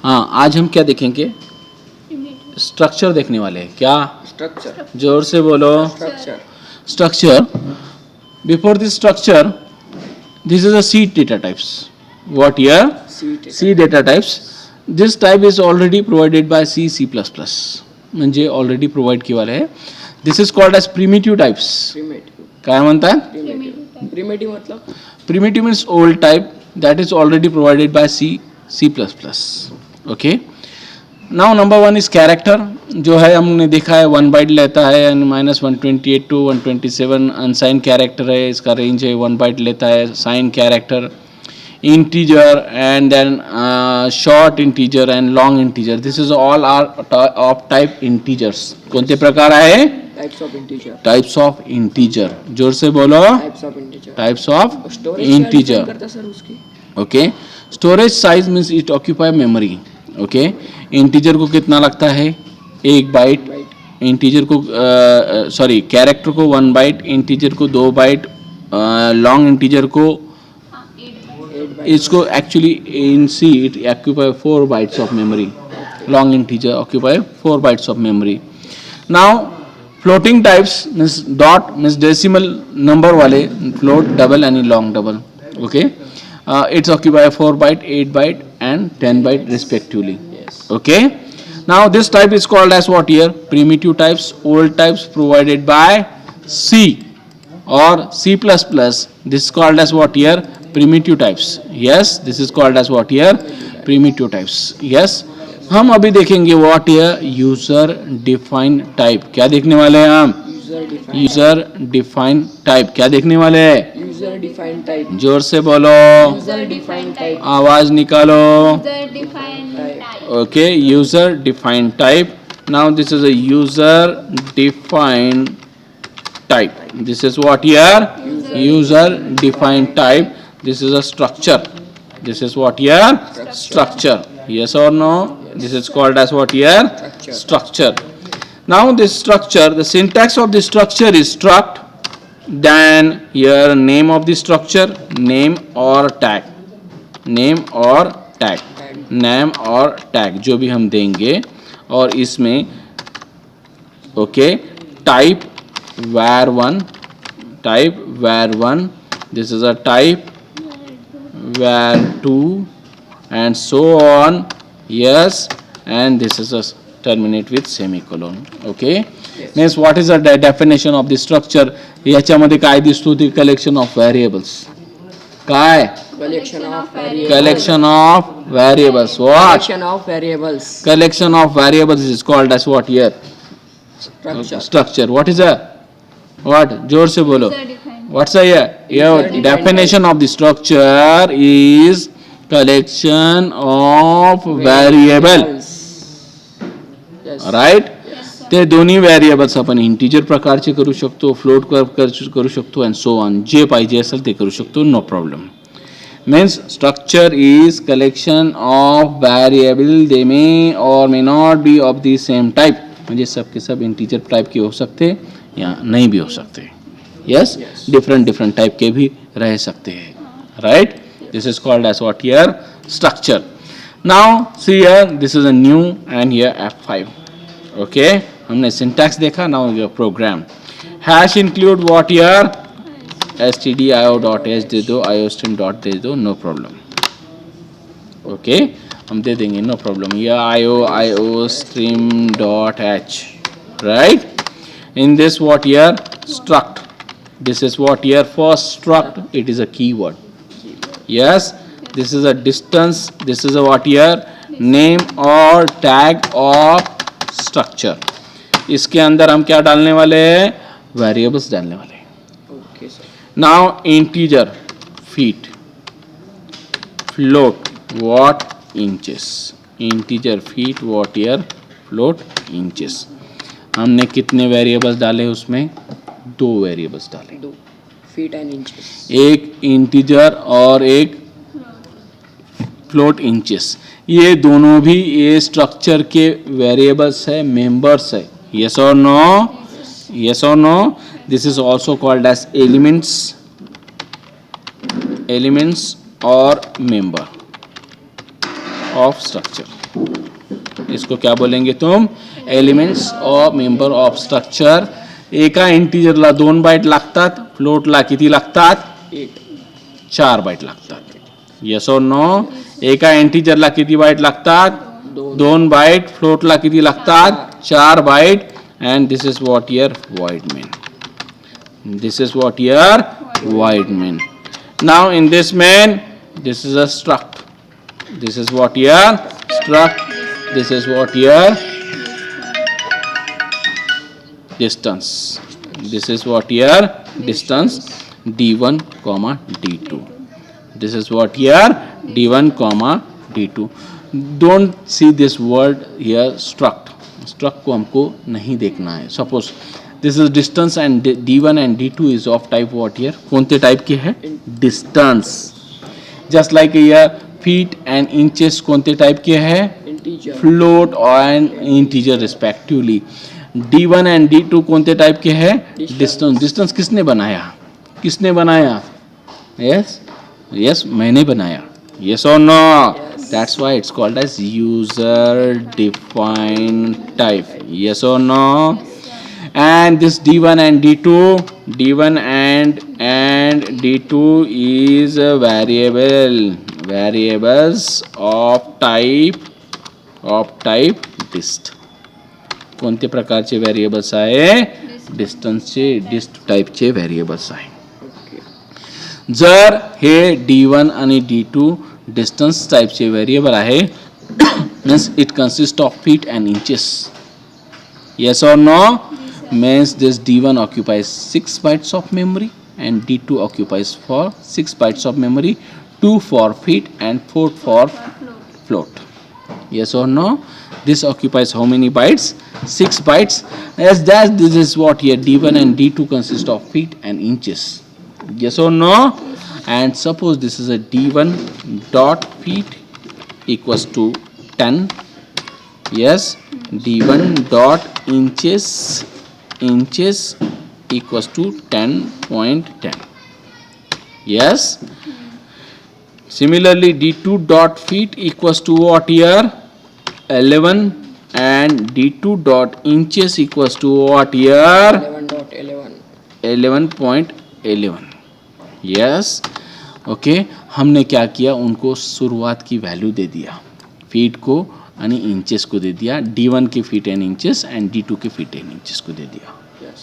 हाँ, आज हम क्या देखेंगे? स्ट्रक्चर देखने वाले हैं। क्या? स्ट्रक्चर। जोर से बोलो। Structure. Structure. Before this structure, this is a C data types. What here? C data types. This type is already provided by C, C++. म्हणजे already provide केलेलं आहे. This is called as primitive types. Primitive. काय म्हणतात? Primitive मतलब? Primitive means old type that is already provided by C, C++. Okay. Now number one is character, जो है हमने देखा है 1 बाइट लेता है एंड -128 to 127 अनसाइन कैरेक्टर है, इसका रेंज है 1 बाइट लेता है. Sign character, integer and then short integer and long integer. This is all are of type integers. कोणते प्रकार आहे? Types of integer. Types of integer. जोर से बोलो. Types of integer. Types of storage integer. करता sir उसकी. Okay. Storage size means it occupy memory. Okay. Integer को कितना लगता है? 1 बाइट. इंटीजर को सॉरी कैरेक्टर को 1 बाइट, इंटीजर को 2 बाइट, लॉन्ग इंटीजर को 8 बाइट. इसको actually in C it occupy 4 bytes of memory. Long integer occupy 4 bytes of memory. Now floating types means dot means decimal number वाले float, double and long double. Okay. It's occupy 4 byte, 8 byte and 10 byte respectively. Yes. Okay. Now this type is called as what here? Primitive types, old types provided by C or C++. This is called as what here? Primitive types. Yes, this is called as what here? Primitive types. Yes. हम अभी देखेंगे what here? User defined type. क्या देखने वाले हैं हम? User defined type. क्या देखने वाले हैं? User defined type. जोर से बोलो. User defined type. आवाज निकालो. User defined type. Okay, user defined type. Now this is a user defined type. This is what here? User defined type. This is a structure. This is what here? Structure. Yes or no? This is called as what here? Structure. Now this structure, the syntax of the structure is struct, then here name of the structure, name or tag. Name or tag. Name or tag जो भी हम देंगे, और इसमें okay type var1, type var1, this is a type var2 and so on. Yes, and this is a terminate with semicolon. Okay. Yes. Means what is the definition of the structure? याच्यामध्ये काय दिसतो? ती collection of variables. काय? Collection of variables. Collection of variables. What? Collection of variables. Collection of variables is called as what here? Structure. Structure. What is a? What? जोर से बोलो. User defined. What's a here? Your definition of the structure is collection of variable. Yes. Right. Yes, sir. ते दोन्ही variables आपण integer प्रकारचे करू शकतो, float करू शकतो अँड सो ऑन. जे पाहिजे असेल ते करू शकतो. No problem. Means structure is collection of variable. They may or may not be of the same type. म्हणजे सब के सब इंटीजर टाइप के हो सकते या नहीं भी हो सकते. यस, डिफरेंट टाइप के भी रह सकते हैं. Right. This is called as what here? Structure. Now see here, this is a new and here F5. Okay, हमने syntax देखा. Now your program. Hash include what here? stdio.h दे दो, iostream dot दे दो, no problem. Okay, हम दे देंगे, no problem. here iostream dot h. Right? In this what here? Struct. This is what here? First struct. It is a keyword. Yes. This is a distance. This is a what here? Name or tag of structure. इसके अंदर हम क्या डालने वाले हैं? Variables डालने वाले हैं. Okay, sir. Now integer feet, float what inches. Integer feet what here? Float inches. हमने कितने variables डाले उसमें? 2 variables डाले. 2 feet and inches. एक integer और एक फ्लोट इंचेस. ये दोनों भी ये स्ट्रक्चर के वेरिएबल्स है, मेंबर्स है. यस और नो? यस और no? This is also called as elements और मेंबर ऑफ स्ट्रक्चर. इसको क्या बोलेंगे तुम? Elements of member of structure. एका इंटिजरला 2 बाईट लागतात, फ्लोटला किती लागतात? 8. 4 बाईट लागतात. येस और नो? एका इंटिजरला किती बाईट लागतात? 2 बाईट. फ्लोटला किती लागतात? 4 byte. And this is what your void main. This is what your void main. Now in this main, this is a struct. This is what your struct. This is what your distance. This is what your distance d1 comma d2. This is what your d1 comma d2. Don't see this word here struct. Struct को हमको नहीं देखना है. Suppose this is distance and d1 and d2 is of type what here? कोणते type के है? Distance. Just like here feet and inches कोणते type के है? Integer. Float and integer respectively. d1 and d2 कोणते टाइप के है? Distance. Distance किसने बनाया? किसने बनाया? Yes? Yes, मैंने बनाया. Yes or no? Yes. That's why it's called as user defined type. Yes or no? And this d1 and d2 and d2 is a variables of type dist. कोणते प्रकारचे variables आहे? डिस्टन्सचे, डिस्ट टाईपचे variables आहे. Okay. जर हे d1 आणि d2 distance टाईपचे variable आहे means it consists of feet and inches. Yes or no? Means this d1 occupies 6 bytes of memory and d2 occupies for 6 bytes of memory, 2 for feet and 4 for float. Yes or no? This occupies how many bytes? 6 bytes. As that this is what here d1 and d2 consist of feet and inches. Yes or no? And suppose this is a d1 dot feet equals to 10. Yes, d1 dot inches equals to 10.10. Yes. Similarly, d2 dot feet equals to what here? 11, and d2 dot inches equals to what here? 11.11. 11.11. Yes. Okay, हमने क्या किया? उनको शुरुआत की value दे दिया, feet को आणि inches को दे दिया, d1 के feet and inches and d2 के फीट एंड इंचेस को दे दिया. Yes.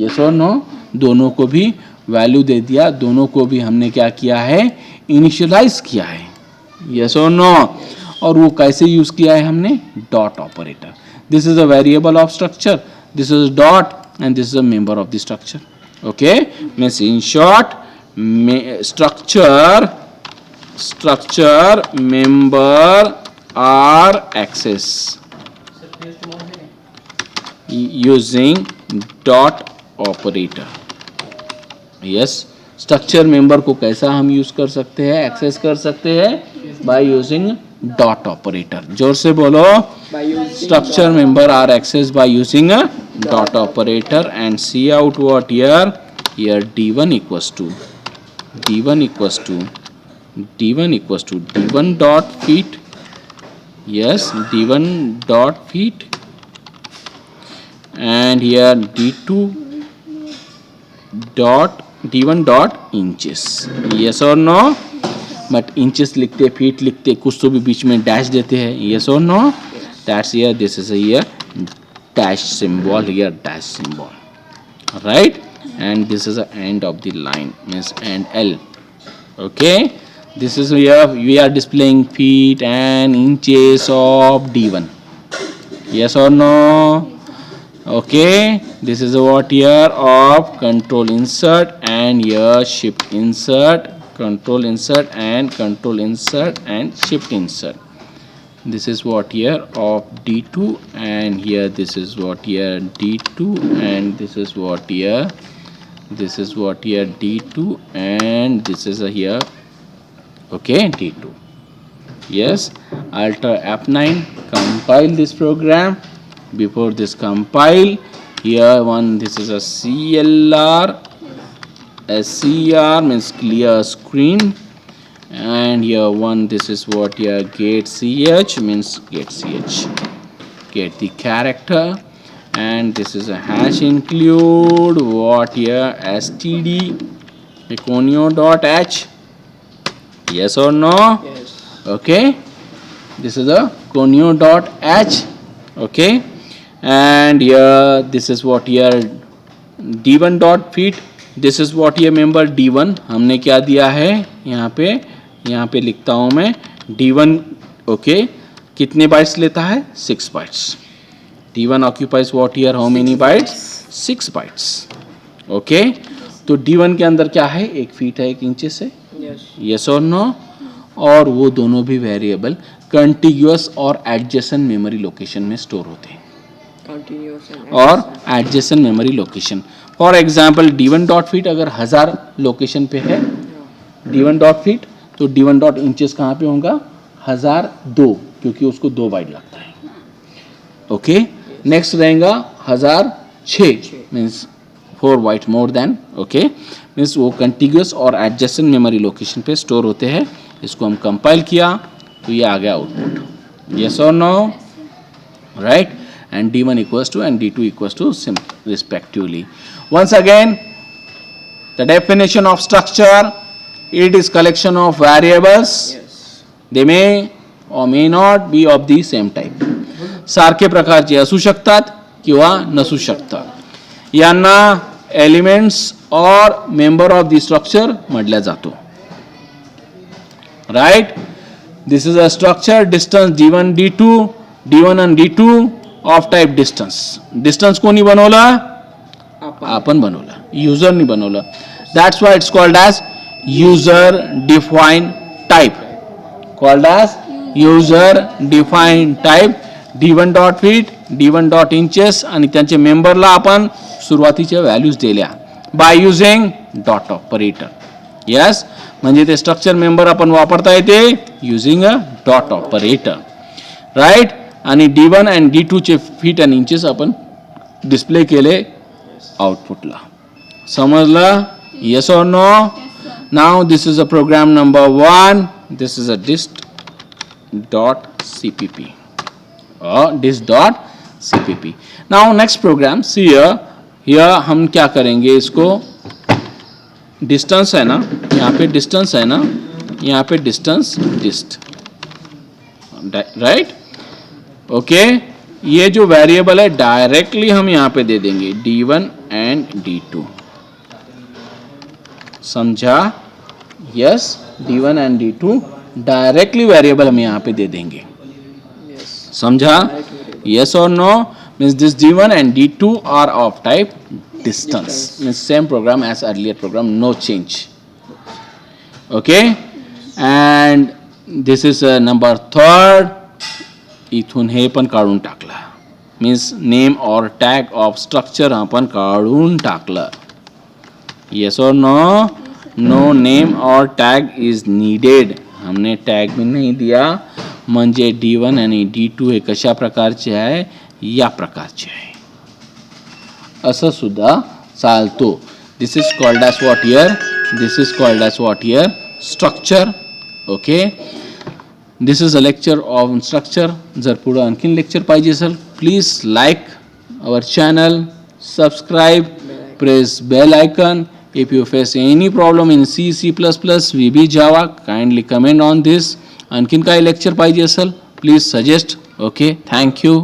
यस और नो? दोनों को भी वैल्यू दे दिया, दोनों को भी हमने क्या किया है? इनिशियलाइज किया है. यस और नो? और वो कैसे यूज किया है हमने? Dot operator. This is a variable of structure, this is dot and this is a member of the structure. Okay, means in short structure member are accessed using dot operator. Yes, structure member को कैसा हम use कर सकते हैं? Access कर सकते हैं by using dot operator. जोर से बोलो. By using Structure member are accessed by using a dot operator and see out what here? Here d1 equals to d1 dot feet. Yes, d1 dot feet, and here d1 dot inches. Yes or no? But inches लिखते, feet लिखते, कुछ तो भी बीच में dash देते हैं. Yes or no? That's here. This is here dash symbol, here dash symbol, right? And this is the end of the line, means end L. Okay, this is here we are displaying feet and inches of d1. Yes or no? Okay, this is what here of control insert and here shift insert, control insert and control insert and shift insert. This is what here of d2, and here this is what here d2, and this is what here d2, and this is a here, okay, d2. Yes, Alt F9, compile this program. Before this compile, here one, this is a CLR, SCR means clear screen, and here one, this is what here get ch means get ch, get the character, and this is a hash include what here std econio dot h. Yes or no? Yes. Okay, this is a conio dot h. Okay, and here this is what here d1 dot feed. This is what ये member d1 हमने क्या दिया है यहाँ पे लिखता हूँ मैं d1. ओके, कितने बाइट्स लेता है 6 bytes. d1 occupies what here how many bytes 6 bytes. Okay, तो d1 के अंदर क्या है, 1 फीट है 1 इंचेस है. Yes. यस और नो? और वो दोनों भी वेरिएबल कंटिग्यूअस और एडजेसेंट मेमोरी लोकेशन में स्टोर होते हैं. Continuous and और adjacent memory location. For example d1 dot feet अगर 1000 लोकेशन पे है d1 डॉट फीट, तो d1 डॉट इंचेस कहाँ पे होगा 1002, क्योंकि उसको 2 बाइट लगता है. ओके, नेक्स्ट रहेगा 1006 means 4 byte more than. Okay, means वो कंटिग्यूअस और एडजेसेंट मेमोरी लोकेशन पे स्टोर होते हैं. इसको हम कंपाइल किया तो ये आ गया आउटपुट. यस और no? Right. And d1 equals to and d2 equals to respectively. Once again, the definition of structure, it is collection of variables. yes. They may or may not be of the same type. सारखे प्रकारचे असू शकतात किंवा नसू शकतात. यांना elements और member of the structure म्हटल्या जातो. Right. This is a structure distance d1 d2, d1 and d2 of type distance. Distance कोणी बनवलं? आपण बनवलं, युजरनी बनवलं. That's why it's called as user define type. Called as user define type. d1 dot feet, d1 dot inches आणि त्यांचे मेंबरला आपण सुरुवातीच्या व्हॅल्यूज दिल्या by using dot operator. Yes, म्हणजे ते स्ट्रक्चर मेंबर आपण वापरता येते using a dot operator. Right. आणि d1 and d2 चे फीट आणि इंचेस आपण डिस्प्ले केले आउटपुटला. समजलं? येस और no? Now this is a program number 1. दिस इज अ dist dot cpp or dist dot cpp. Now next program see here हम क्या करेंगे, इसको डिस्टेंस है ना, यहाँ पे डिस्टेंस है ना, यहाँ पे डिस्टेंस डिस्ट. राइट. ओके, ये जो वेरिएबल है डायरेक्टली हम यहाँ पे दे देंगे d1 एंड d2. समझा? Yes, d1 and d2 directly variable हम यहाँ पे दे देंगे. Yes. समझा? यस और no? Means this d1 and d2 are of type distance. Means same program as earlier program, no change. Okay, and this is number 3. इथून हे पण काढून टाकलं. मीन्स नेम और टॅग ऑफ स्ट्रक्चर आपण काढून टाकलं. येस और नो? नो नेम और टॅग इज नीडेड. हमने टॅग भी नहीं दिया, म्हणजे d1 आणि d2 हे कशा प्रकारचे आहे, या प्रकारचे आहे. असं सुद्धा चालतो. This is called as what here, this is called as what here structure. Okay, this is a lecture of structure. जर पुढं आणखीन लेक्चर पाहिजे असेल, please like our channel, subscribe, press bell icon. If you face any problem in C, C++, VB, Java, kindly comment on this. आणखीन काही lecture पाहिजे असेल, please suggest. Okay, thank you.